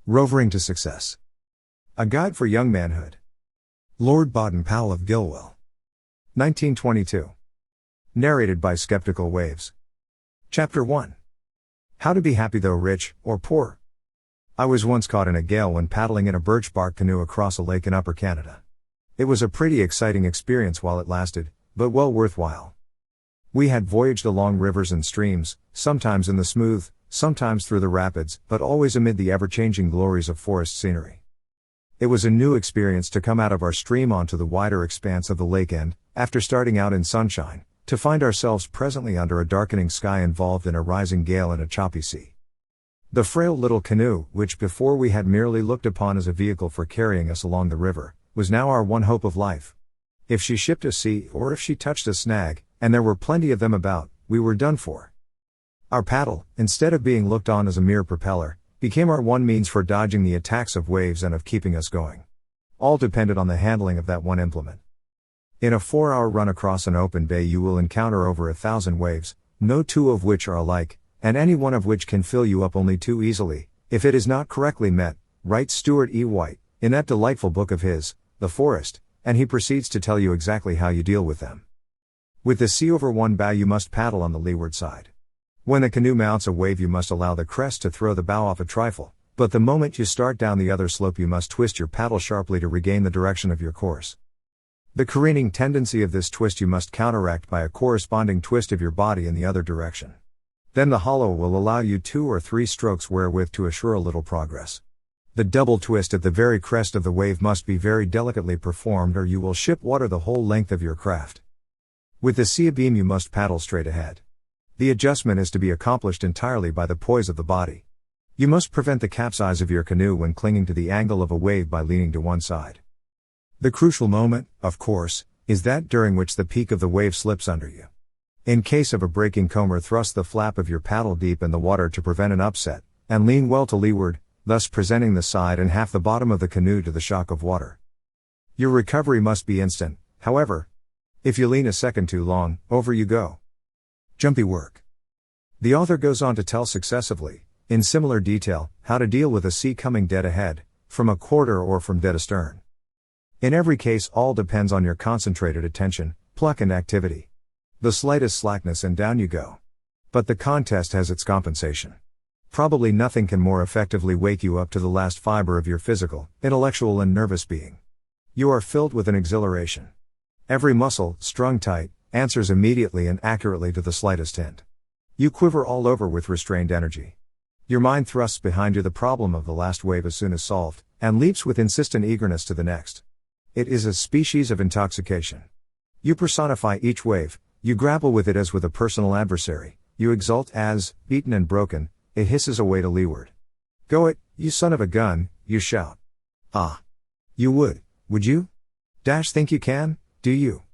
Rovering to Success. A Guide for Young Manhood. Lord Baden-Powell of Gilwell. 1922. Narrated by Skeptical Waves. Chapter 1. How to be happy though rich, or poor. I was once caught in a gale when paddling in a birch bark canoe across a lake in Upper Canada. It was a pretty exciting experience while it lasted, but well worthwhile. We had voyaged along rivers and streams, sometimes in the smooth, sometimes through the rapids, but always amid the ever-changing glories of forest scenery. It was a new experience to come out of our stream onto the wider expanse of the lake and, after starting out in sunshine, to find ourselves presently under a darkening sky involved in a rising gale and a choppy sea. The frail little canoe, which before we had merely looked upon as a vehicle for carrying us along the river, was now our one hope of life. If she shipped a sea or if she touched a snag, and there were plenty of them about, we were done for. Our paddle, instead of being looked on as a mere propeller, became our one means for dodging the attacks of waves and of keeping us going. All depended on the handling of that one implement. In a 4-hour run across an open bay you will encounter over 1,000 waves, no two of which are alike, and any one of which can fill you up only too easily, if it is not correctly met, writes Stuart E. White, in that delightful book of his, The Forest, and he proceeds to tell you exactly how you deal with them. With the sea over one bow you must paddle on the leeward side. When the canoe mounts a wave you must allow the crest to throw the bow off a trifle, but the moment you start down the other slope you must twist your paddle sharply to regain the direction of your course. The careening tendency of this twist you must counteract by a corresponding twist of your body in the other direction. Then the hollow will allow you 2 or 3 strokes wherewith to assure a little progress. The double twist at the very crest of the wave must be very delicately performed or you will ship water the whole length of your craft. With the sea abeam you must paddle straight ahead. The adjustment is to be accomplished entirely by the poise of the body. You must prevent the capsize of your canoe when clinging to the angle of a wave by leaning to one side. The crucial moment, of course, is that during which the peak of the wave slips under you. In case of a breaking comber, thrust the flap of your paddle deep in the water to prevent an upset, and lean well to leeward, thus presenting the side and half the bottom of the canoe to the shock of water. Your recovery must be instant, however. If you lean a second too long, over you go. Jumpy work. The author goes on to tell successively, in similar detail, how to deal with a sea coming dead ahead, from a quarter or from dead astern. In every case all depends on your concentrated attention, pluck and activity. The slightest slackness and down you go. But the contest has its compensation. Probably nothing can more effectively wake you up to the last fiber of your physical, intellectual and nervous being. You are filled with an exhilaration. Every muscle, strung tight, answers immediately and accurately to the slightest hint. You quiver all over with restrained energy. Your mind thrusts behind you the problem of the last wave as soon as solved, and leaps with insistent eagerness to the next. It is a species of intoxication. You personify each wave, you grapple with it as with a personal adversary, you exult as, beaten and broken, it hisses away to leeward. Go it, you son of a gun, you shout. Ah! You would you? Think you can, do you?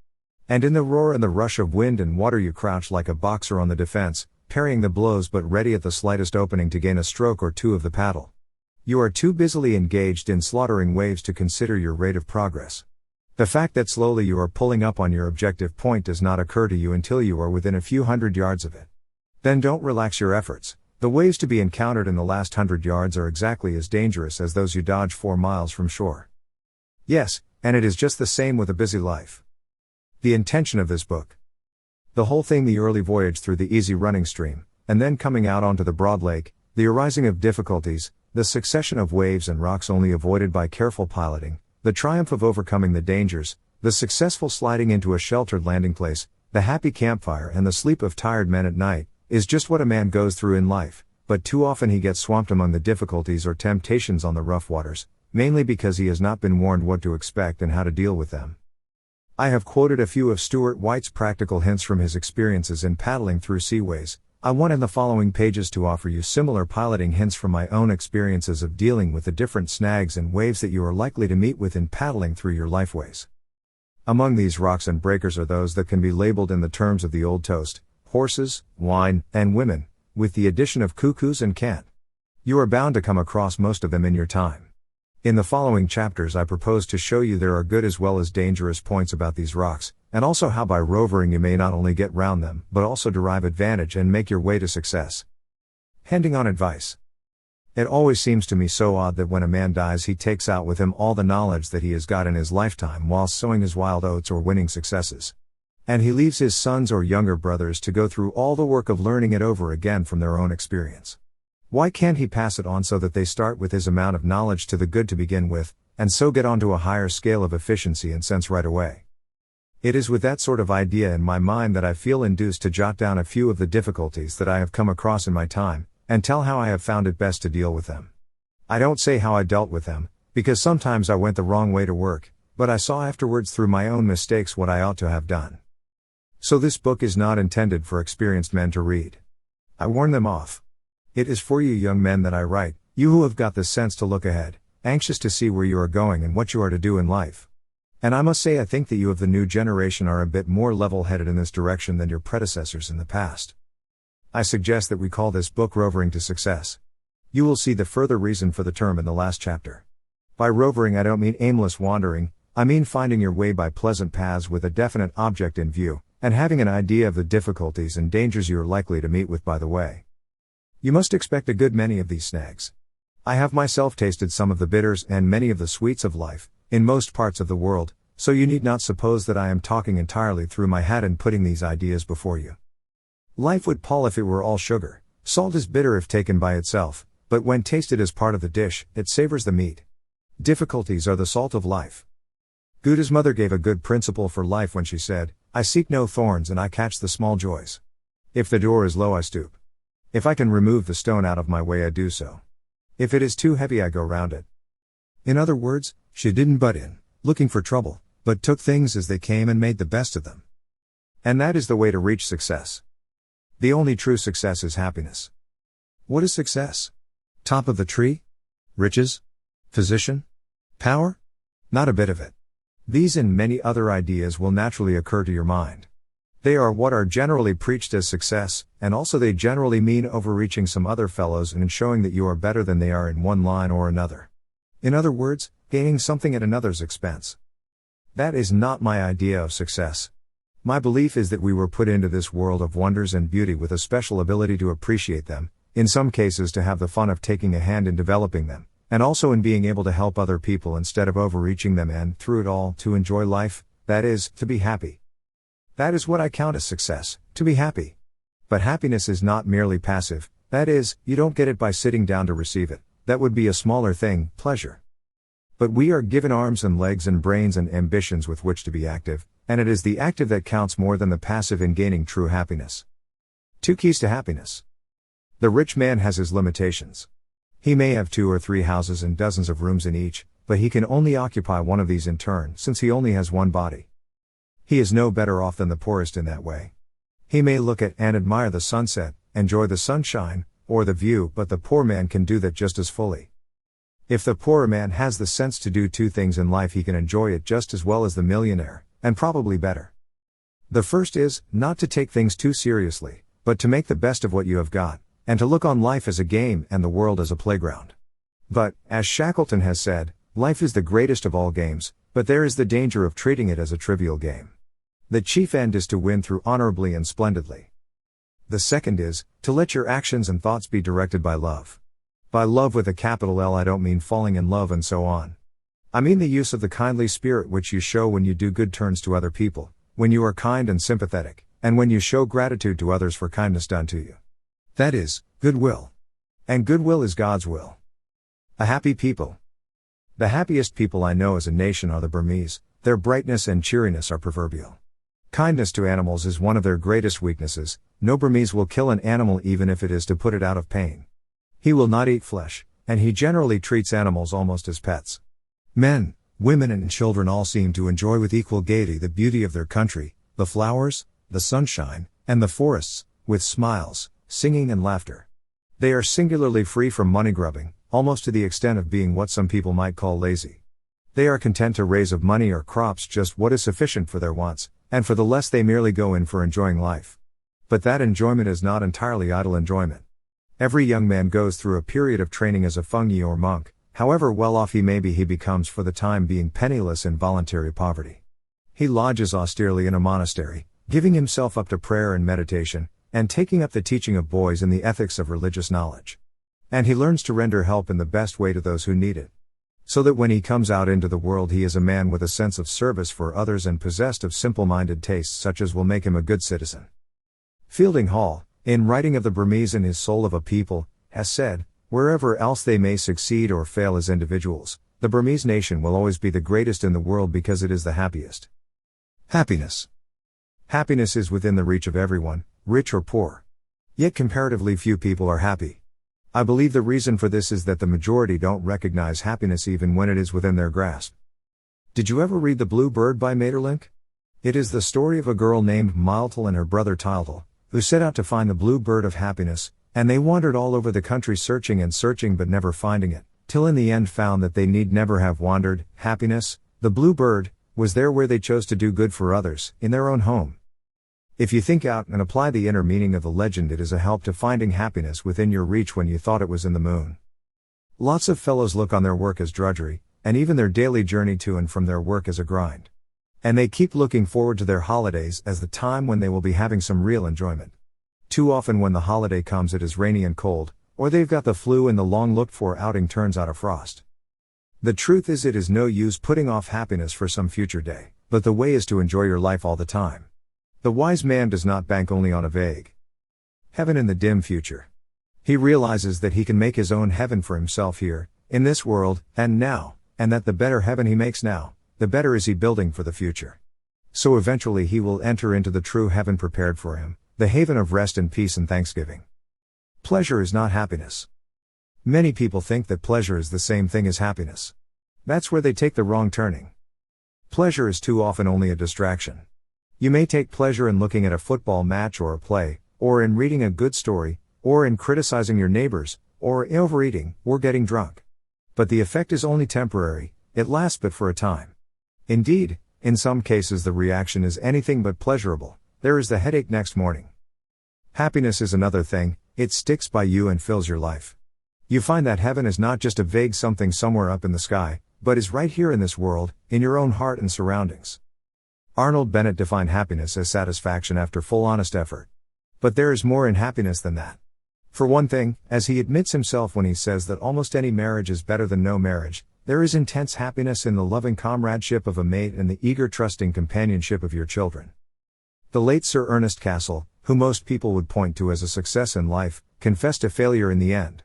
And in the roar and the rush of wind and water you crouch like a boxer on the defense, parrying the blows but ready at the slightest opening to gain a stroke or two of the paddle. You are too busily engaged in slaughtering waves to consider your rate of progress. The fact that slowly you are pulling up on your objective point does not occur to you until you are within a few hundred yards of it. Then don't relax your efforts. The waves to be encountered in the last 100 yards are exactly as dangerous as those you dodge 4 miles from shore. Yes, and it is just the same with a busy life. The intention of this book. The whole thing, the early voyage through the easy running stream, and then coming out onto the broad lake, the arising of difficulties, the succession of waves and rocks only avoided by careful piloting, the triumph of overcoming the dangers, the successful sliding into a sheltered landing place, the happy campfire and the sleep of tired men at night, is just what a man goes through in life, but too often he gets swamped among the difficulties or temptations on the rough waters, mainly because he has not been warned what to expect and how to deal with them. I have quoted a few of Stuart White's practical hints from his experiences in paddling through seaways. I want in the following pages to offer you similar piloting hints from my own experiences of dealing with the different snags and waves that you are likely to meet with in paddling through your lifeways. Among these rocks and breakers are those that can be labeled in the terms of the old toast: horses, wine, and women, with the addition of cuckoos and cant. You are bound to come across most of them in your time. In the following chapters I propose to show you there are good as well as dangerous points about these rocks, and also how by rovering you may not only get round them, but also derive advantage and make your way to success. Handing on advice. It always seems to me so odd that when a man dies he takes out with him all the knowledge that he has got in his lifetime while sowing his wild oats or winning successes. And he leaves his sons or younger brothers to go through all the work of learning it over again from their own experience. Why can't he pass it on so that they start with his amount of knowledge to the good to begin with, and so get onto a higher scale of efficiency and sense right away? It is with that sort of idea in my mind that I feel induced to jot down a few of the difficulties that I have come across in my time, and tell how I have found it best to deal with them. I don't say how I dealt with them, because sometimes I went the wrong way to work, but I saw afterwards through my own mistakes what I ought to have done. So this book is not intended for experienced men to read. I warn them off. It is for you young men that I write, you who have got the sense to look ahead, anxious to see where you are going and what you are to do in life. And I must say I think that you of the new generation are a bit more level-headed in this direction than your predecessors in the past. I suggest that we call this book Rovering to Success. You will see the further reason for the term in the last chapter. By rovering I don't mean aimless wandering, I mean finding your way by pleasant paths with a definite object in view, and having an idea of the difficulties and dangers you are likely to meet with by the way. You must expect a good many of these snags. I have myself tasted some of the bitters and many of the sweets of life, in most parts of the world, so you need not suppose that I am talking entirely through my hat in putting these ideas before you. Life would pall if it were all sugar. Salt is bitter if taken by itself, but when tasted as part of the dish, it savors the meat. Difficulties are the salt of life. Guda's mother gave a good principle for life when she said, I seek no thorns and I catch the small joys. If the door is low I stoop. If I can remove the stone out of my way I do so. If it is too heavy I go round it. In other words, she didn't butt in, looking for trouble, but took things as they came and made the best of them. And that is the way to reach success. The only true success is happiness. What is success? Top of the tree? Riches? Position? Power? Not a bit of it. These and many other ideas will naturally occur to your mind. They are what are generally preached as success, and also they generally mean overreaching some other fellows and showing that you are better than they are in one line or another. In other words, gaining something at another's expense. That is not my idea of success. My belief is that we were put into this world of wonders and beauty with a special ability to appreciate them, in some cases to have the fun of taking a hand in developing them, and also in being able to help other people instead of overreaching them and, through it all, to enjoy life, that is, to be happy. That is what I count as success, to be happy. But happiness is not merely passive, that is, you don't get it by sitting down to receive it, that would be a smaller thing, pleasure. But we are given arms and legs and brains and ambitions with which to be active, and it is the active that counts more than the passive in gaining true happiness. 2 keys to happiness. The rich man has his limitations. He may have 2 or 3 houses and dozens of rooms in each, but he can only occupy one of these in turn since he only has one body. He is no better off than the poorest in that way. He may look at and admire the sunset, enjoy the sunshine, or the view, but the poor man can do that just as fully. If the poorer man has the sense to do 2 things in life he can enjoy it just as well as the millionaire, and probably better. The first is, not to take things too seriously, but to make the best of what you have got, and to look on life as a game and the world as a playground. But, as Shackleton has said, life is the greatest of all games, but there is the danger of treating it as a trivial game. The chief end is to win through honorably and splendidly. The second is, to let your actions and thoughts be directed by love. By love with a capital L I don't mean falling in love and so on. I mean the use of the kindly spirit which you show when you do good turns to other people, when you are kind and sympathetic, and when you show gratitude to others for kindness done to you. That is, goodwill. And goodwill is God's will. A happy people. The happiest people I know as a nation are the Burmese, their brightness and cheeriness are proverbial. Kindness to animals is one of their greatest weaknesses. No Burmese will kill an animal even if it is to put it out of pain. He will not eat flesh, and he generally treats animals almost as pets. Men, women and children all seem to enjoy with equal gaiety the beauty of their country, the flowers, the sunshine, and the forests, with smiles, singing and laughter. They are singularly free from money grubbing, almost to the extent of being what some people might call lazy. They are content to raise of money or crops just what is sufficient for their wants, and for the less they merely go in for enjoying life. But that enjoyment is not entirely idle enjoyment. Every young man goes through a period of training as a fungi or monk. However well off he may be, he becomes for the time being penniless in voluntary poverty. He lodges austerely in a monastery, giving himself up to prayer and meditation, and taking up the teaching of boys in the ethics of religious knowledge. And he learns to render help in the best way to those who need it. So that when he comes out into the world he is a man with a sense of service for others and possessed of simple-minded tastes such as will make him a good citizen. Fielding Hall, in writing of the Burmese in his Soul of a People, has said, "Wherever else they may succeed or fail as individuals, the Burmese nation will always be the greatest in the world because it is the happiest." Happiness. Happiness is within the reach of everyone, rich or poor. Yet comparatively few people are happy. I believe the reason for this is that the majority don't recognize happiness even when it is within their grasp. Did you ever read The Blue Bird by Maeterlinck? It is the story of a girl named Myltle and her brother Tyltyl, who set out to find the blue bird of happiness, and they wandered all over the country searching and searching but never finding it, till in the end found that they need never have wandered. Happiness, the blue bird, was there where they chose to do good for others, in their own home. If you think out and apply the inner meaning of the legend, it is a help to finding happiness within your reach when you thought it was in the moon. Lots of fellows look on their work as drudgery, and even their daily journey to and from their work as a grind. And they keep looking forward to their holidays as the time when they will be having some real enjoyment. Too often when the holiday comes it is rainy and cold, or they've got the flu and the long looked for outing turns out a frost. The truth is, it is no use putting off happiness for some future day, but the way is to enjoy your life all the time. The wise man does not bank only on a vague heaven in the dim future. He realizes that he can make his own heaven for himself here, in this world, and now, and that the better heaven he makes now, the better is he building for the future. So eventually he will enter into the true heaven prepared for him, the haven of rest and peace and thanksgiving. Pleasure is not happiness. Many people think that pleasure is the same thing as happiness. That's where they take the wrong turning. Pleasure is too often only a distraction. You may take pleasure in looking at a football match or a play, or in reading a good story, or in criticizing your neighbors, or in overeating, or getting drunk. But the effect is only temporary, it lasts but for a time. Indeed, in some cases the reaction is anything but pleasurable. There is the headache next morning. Happiness is another thing, it sticks by you and fills your life. You find that heaven is not just a vague something somewhere up in the sky, but is right here in this world, in your own heart and surroundings. Arnold Bennett defined happiness as satisfaction after full honest effort. But there is more in happiness than that. For one thing, as he admits himself when he says that almost any marriage is better than no marriage, there is intense happiness in the loving comradeship of a mate and the eager trusting companionship of your children. The late Sir Ernest Cassell, who most people would point to as a success in life, confessed to failure in the end.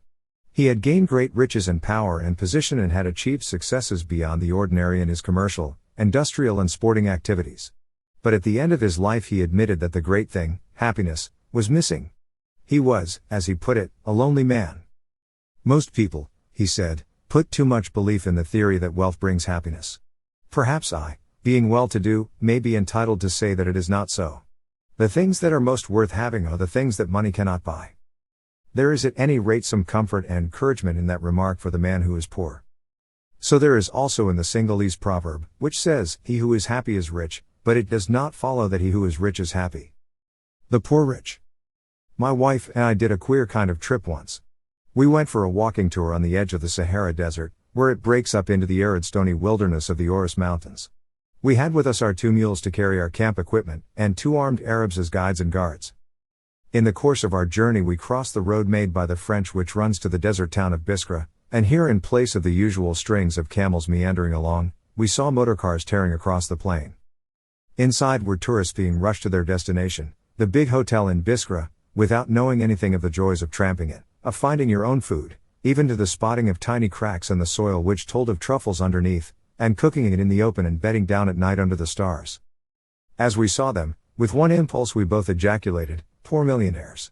He had gained great riches and power and position and had achieved successes beyond the ordinary in his commercial, industrial and sporting activities. But at the end of his life he admitted that the great thing, happiness, was missing. He was, as he put it, a lonely man. Most people, he said, put too much belief in the theory that wealth brings happiness. Perhaps I, being well-to-do, may be entitled to say that it is not so. The things that are most worth having are the things that money cannot buy. There is at any rate some comfort and encouragement in that remark for the man who is poor. So there is also in the Sinhalese proverb, which says, "He who is happy is rich," but it does not follow that he who is rich is happy. The poor rich. My wife and I did a queer kind of trip once. We went for a walking tour on the edge of the Sahara Desert, where it breaks up into the arid stony wilderness of the Orus Mountains. We had with us our 2 mules to carry our camp equipment, and 2 armed Arabs as guides and guards. In the course of our journey we crossed the road made by the French which runs to the desert town of Biskra, and here in place of the usual strings of camels meandering along, we saw motorcars tearing across the plain. Inside were tourists being rushed to their destination, the big hotel in Biskra, without knowing anything of the joys of tramping it, of finding your own food, even to the spotting of tiny cracks in the soil which told of truffles underneath, and cooking it in the open and bedding down at night under the stars. As we saw them, with one impulse we both ejaculated, "Poor millionaires."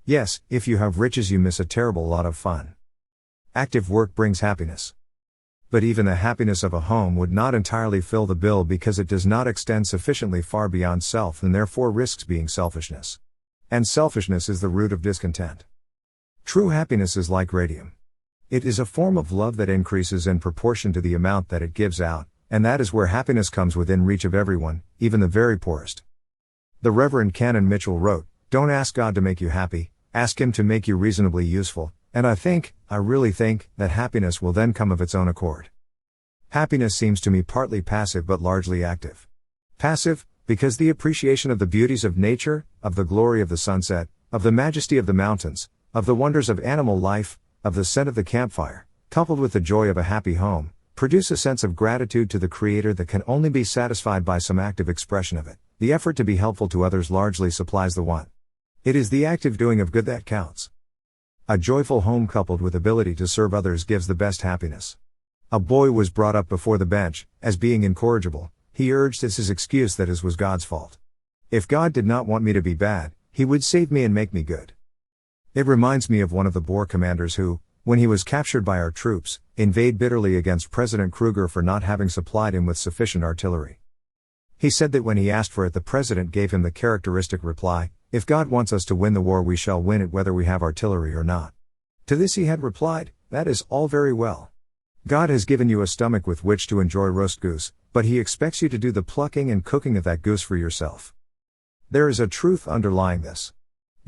Yes, if you have riches you miss a terrible lot of fun. Active work brings happiness. But even the happiness of a home would not entirely fill the bill because it does not extend sufficiently far beyond self and therefore risks being selfishness. And selfishness is the root of discontent. True happiness is like radium. It is a form of love that increases in proportion to the amount that it gives out, and that is where happiness comes within reach of everyone, even the very poorest. The Reverend Canon Mitchell wrote, "Don't ask God to make you happy, ask Him to make you reasonably useful, and I really think, that happiness will then come of its own accord." Happiness seems to me partly passive but largely active. Passive, because the appreciation of the beauties of nature, of the glory of the sunset, of the majesty of the mountains, of the wonders of animal life, of the scent of the campfire, coupled with the joy of a happy home, produce a sense of gratitude to the Creator that can only be satisfied by some active expression of it. The effort to be helpful to others largely supplies the want. It is the active doing of good that counts. A joyful home coupled with ability to serve others gives the best happiness. A boy was brought up before the bench, as being incorrigible. He urged as his excuse that his was God's fault. If God did not want me to be bad, He would save me and make me good. It reminds me of one of the Boer commanders who, when he was captured by our troops, inveighed bitterly against President Kruger for not having supplied him with sufficient artillery. He said that when he asked for it, the president gave him the characteristic reply, "If God wants us to win the war, we shall win it whether we have artillery or not." To this he had replied, "That is all very well. God has given you a stomach with which to enjoy roast goose, but He expects you to do the plucking and cooking of that goose for yourself." There is a truth underlying this.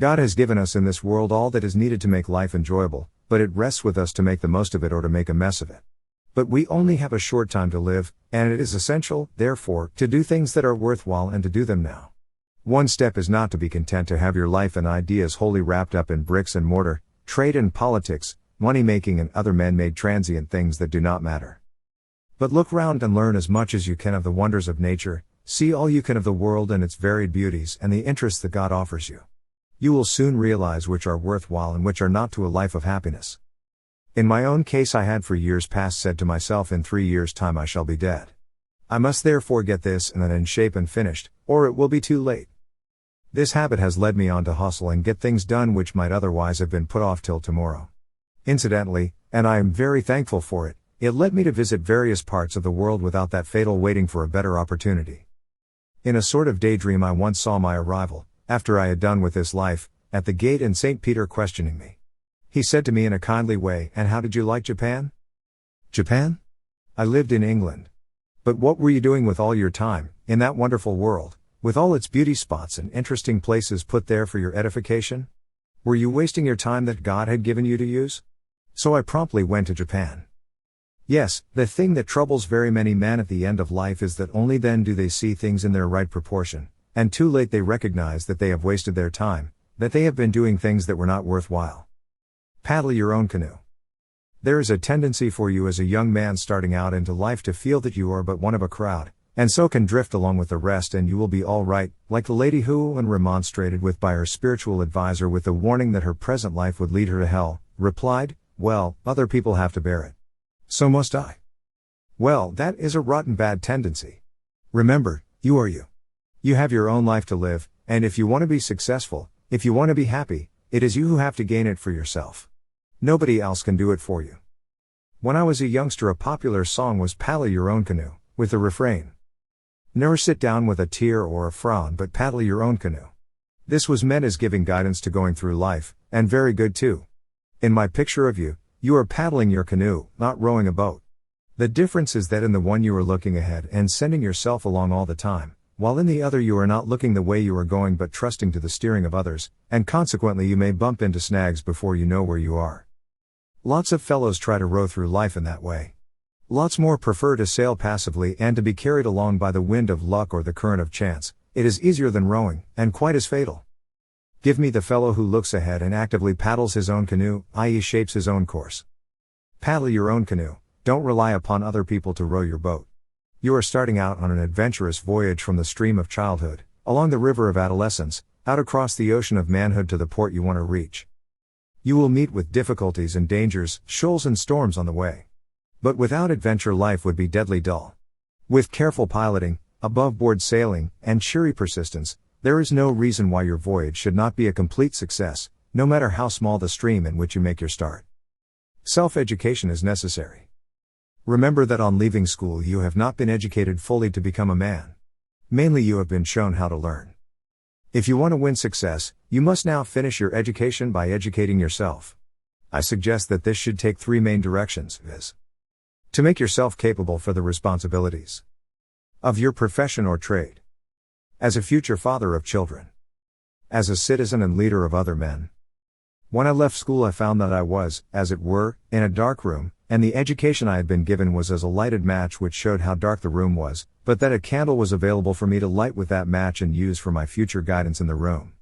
God has given us in this world all that is needed to make life enjoyable, but it rests with us to make the most of it or to make a mess of it. But we only have a short time to live, and it is essential, therefore, to do things that are worthwhile and to do them now. One step is not to be content to have your life and ideas wholly wrapped up in bricks and mortar, trade and politics, money-making and other man-made transient things that do not matter. But look round and learn as much as you can of the wonders of nature, see all you can of the world and its varied beauties and the interests that God offers you. You will soon realize which are worthwhile and which are not to a life of happiness. In my own case, I had for years past said to myself, in 3 years' time I shall be dead. I must therefore get this and that in shape and finished, or it will be too late. This habit has led me on to hustle and get things done which might otherwise have been put off till tomorrow. Incidentally, and I am very thankful for it, it led me to visit various parts of the world without that fatal waiting for a better opportunity. In a sort of daydream I once saw my arrival, after I had done with this life, at the gate and St. Peter questioning me. He said to me in a kindly way, "And how did you like Japan?" Japan? I lived in England. But what were you doing with all your time, in that wonderful world, with all its beauty spots and interesting places put there for your edification? Were you wasting your time that God had given you to use? So I promptly went to Japan. Yes, the thing that troubles very many men at the end of life is that only then do they see things in their right proportion, and too late they recognize that they have wasted their time, that they have been doing things that were not worthwhile. Paddle your own canoe. There is a tendency for you as a young man starting out into life to feel that you are but one of a crowd, and so can drift along with the rest and you will be all right, like the lady who, when remonstrated with by her spiritual advisor with the warning that her present life would lead her to hell, replied, "Well, other people have to bear it. So must I." Well, that is a rotten bad tendency. Remember, you are you. You have your own life to live, and if you want to be successful, if you want to be happy, it is you who have to gain it for yourself. Nobody else can do it for you. When I was a youngster, a popular song was "Paddle Your Own Canoe," with the refrain, "Never sit down with a tear or a frown, but paddle your own canoe." This was meant as giving guidance to going through life, and very good too. In my picture of you, you are paddling your canoe, not rowing a boat. The difference is that in the one you are looking ahead and sending yourself along all the time, while in the other you are not looking the way you are going but trusting to the steering of others, and consequently you may bump into snags before you know where you are. Lots of fellows try to row through life in that way. Lots more prefer to sail passively and to be carried along by the wind of luck or the current of chance. It is easier than rowing, and quite as fatal. Give me the fellow who looks ahead and actively paddles his own canoe, i.e. shapes his own course. Paddle your own canoe, don't rely upon other people to row your boat. You are starting out on an adventurous voyage from the stream of childhood, along the river of adolescence, out across the ocean of manhood to the port you want to reach. You will meet with difficulties and dangers, shoals and storms on the way. But without adventure life would be deadly dull. With careful piloting, above-board sailing, and cheery persistence, there is no reason why your voyage should not be a complete success, no matter how small the stream in which you make your start. Self-education is necessary. Remember that on leaving school you have not been educated fully to become a man. Mainly you have been shown how to learn. If you want to win success, you must now finish your education by educating yourself. I suggest that this should take 3 main directions, viz. To make yourself capable for the responsibilities of your profession or trade. As a future father of children. As a citizen and leader of other men. When I left school I found that I was, as it were, in a dark room, and the education I had been given was as a lighted match which showed how dark the room was, but that a candle was available for me to light with that match and use for my future guidance in the room.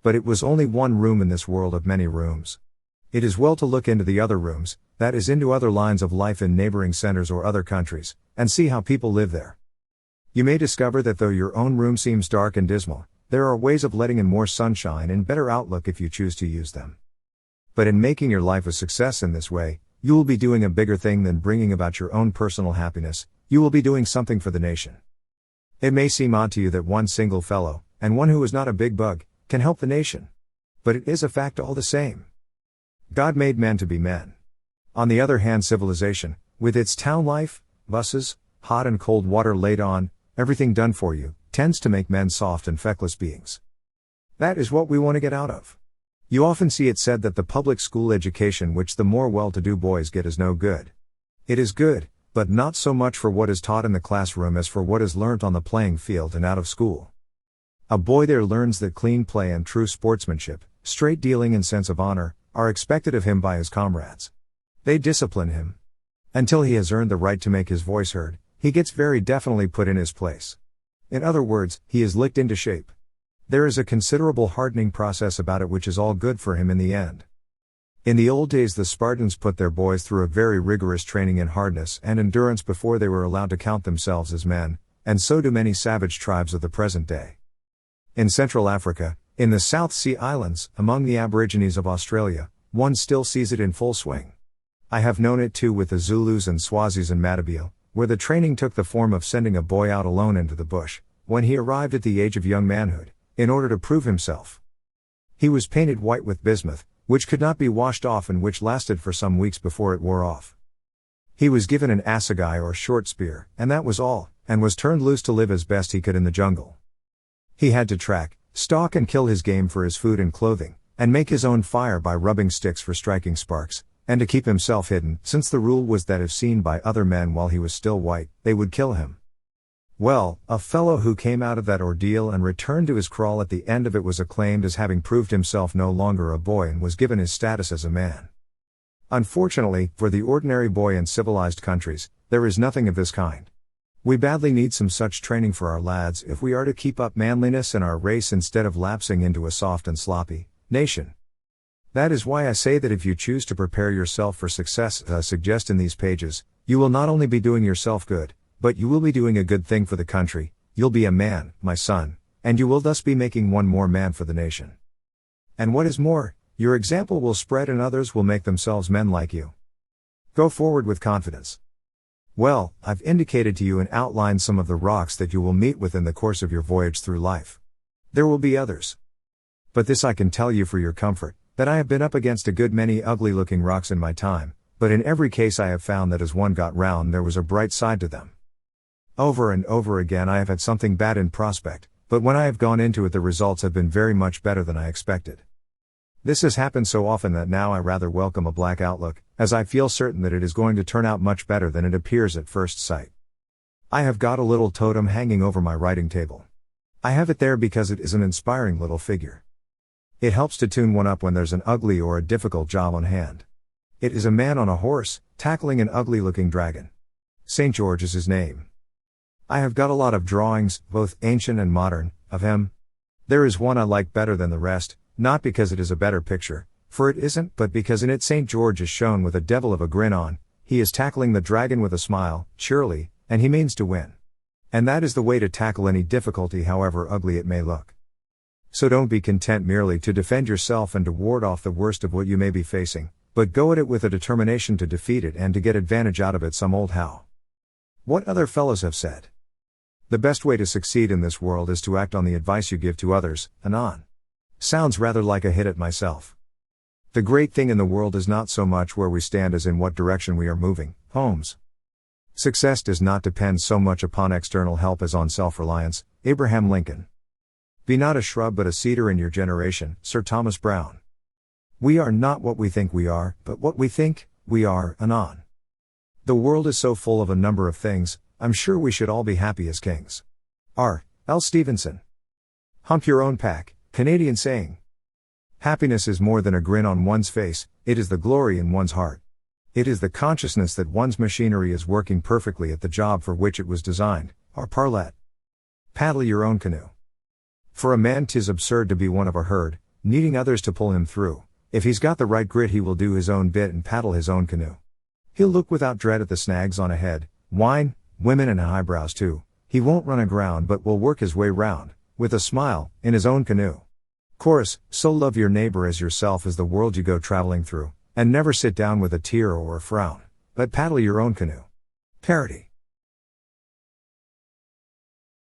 But it was only one room in this world of many rooms. It is well to look into the other rooms, that is into other lines of life in neighboring centers or other countries, and see how people live there. You may discover that though your own room seems dark and dismal, there are ways of letting in more sunshine and better outlook if you choose to use them. But in making your life a success in this way, you will be doing a bigger thing than bringing about your own personal happiness. You will be doing something for the nation. It may seem odd to you that one single fellow, and one who is not a big bug, can help the nation. But it is a fact all the same. God made men to be men. On the other hand, civilization, with its town life, buses, hot and cold water laid on, everything done for you, tends to make men soft and feckless beings. That is what we want to get out of. You often see it said that the public school education which the more well-to-do boys get is no good. It is good, but not so much for what is taught in the classroom as for what is learnt on the playing field and out of school. A boy there learns that clean play and true sportsmanship, straight dealing and sense of honor, are expected of him by his comrades. They discipline him. Until he has earned the right to make his voice heard, he gets very definitely put in his place. In other words, he is licked into shape. There is a considerable hardening process about it which is all good for him in the end. In the old days the Spartans put their boys through a very rigorous training in hardness and endurance before they were allowed to count themselves as men, and so do many savage tribes of the present day. In Central Africa, in the South Sea Islands, among the Aborigines of Australia, one still sees it in full swing. I have known it too with the Zulus and Swazis in Matabele, where the training took the form of sending a boy out alone into the bush, when he arrived at the age of young manhood, in order to prove himself. He was painted white with bismuth, which could not be washed off and which lasted for some weeks before it wore off. He was given an assegai or short spear, and that was all, and was turned loose to live as best he could in the jungle. He had to track, stalk and kill his game for his food and clothing, and make his own fire by rubbing sticks for striking sparks, and to keep himself hidden, since the rule was that if seen by other men while he was still white, they would kill him. Well, a fellow who came out of that ordeal and returned to his kraal at the end of it was acclaimed as having proved himself no longer a boy and was given his status as a man. Unfortunately, for the ordinary boy in civilized countries, there is nothing of this kind. We badly need some such training for our lads if we are to keep up manliness in our race instead of lapsing into a soft and sloppy nation. That is why I say that if you choose to prepare yourself for success, as I suggest in these pages, you will not only be doing yourself good, but you will be doing a good thing for the country. You'll be a man, my son, and you will thus be making one more man for the nation. And what is more, your example will spread and others will make themselves men like you. Go forward with confidence. Well, I've indicated to you and outlined some of the rocks that you will meet with in the course of your voyage through life. There will be others. But this I can tell you for your comfort, that I have been up against a good many ugly-looking rocks in my time, but in every case I have found that as one got round there was a bright side to them. Over and over again I have had something bad in prospect, but when I have gone into it the results have been very much better than I expected. This has happened so often that now I rather welcome a black outlook, as I feel certain that it is going to turn out much better than it appears at first sight. I have got a little totem hanging over my writing table. I have it there because it is an inspiring little figure. It helps to tune one up when there's an ugly or a difficult job on hand. It is a man on a horse, tackling an ugly-looking dragon. St. George is his name. I have got a lot of drawings, both ancient and modern, of him. There is one I like better than the rest, not because it is a better picture, for it isn't, but because in it St. George is shown with a devil of a grin on. He is tackling the dragon with a smile, cheerily, and he means to win. And that is the way to tackle any difficulty, however ugly it may look. So don't be content merely to defend yourself and to ward off the worst of what you may be facing, but go at it with a determination to defeat it and to get advantage out of it some old how. What other fellows have said. The best way to succeed in this world is to act on the advice you give to others, anon. Sounds rather like a hit at myself. The great thing in the world is not so much where we stand as in what direction we are moving, Holmes. Success does not depend so much upon external help as on self-reliance, Abraham Lincoln. Be not a shrub but a cedar in your generation, Sir Thomas Browne. We are not what we think we are, but what we think we are, anon. The world is so full of a number of things, I'm sure we should all be happy as kings. R. L. Stevenson. Hump your own pack, Canadian saying. Happiness is more than a grin on one's face, it is the glory in one's heart. It is the consciousness that one's machinery is working perfectly at the job for which it was designed. R. Parlett. Paddle your own canoe. For a man 'tis absurd to be one of a herd, needing others to pull him through. If he's got the right grit, he will do his own bit and paddle his own canoe. He'll look without dread at the snags on ahead, wine, women and highbrows too. He won't run aground but will work his way round, with a smile, in his own canoe. Chorus, so love your neighbor as yourself as the world you go traveling through, and never sit down with a tear or a frown, but paddle your own canoe. Parody.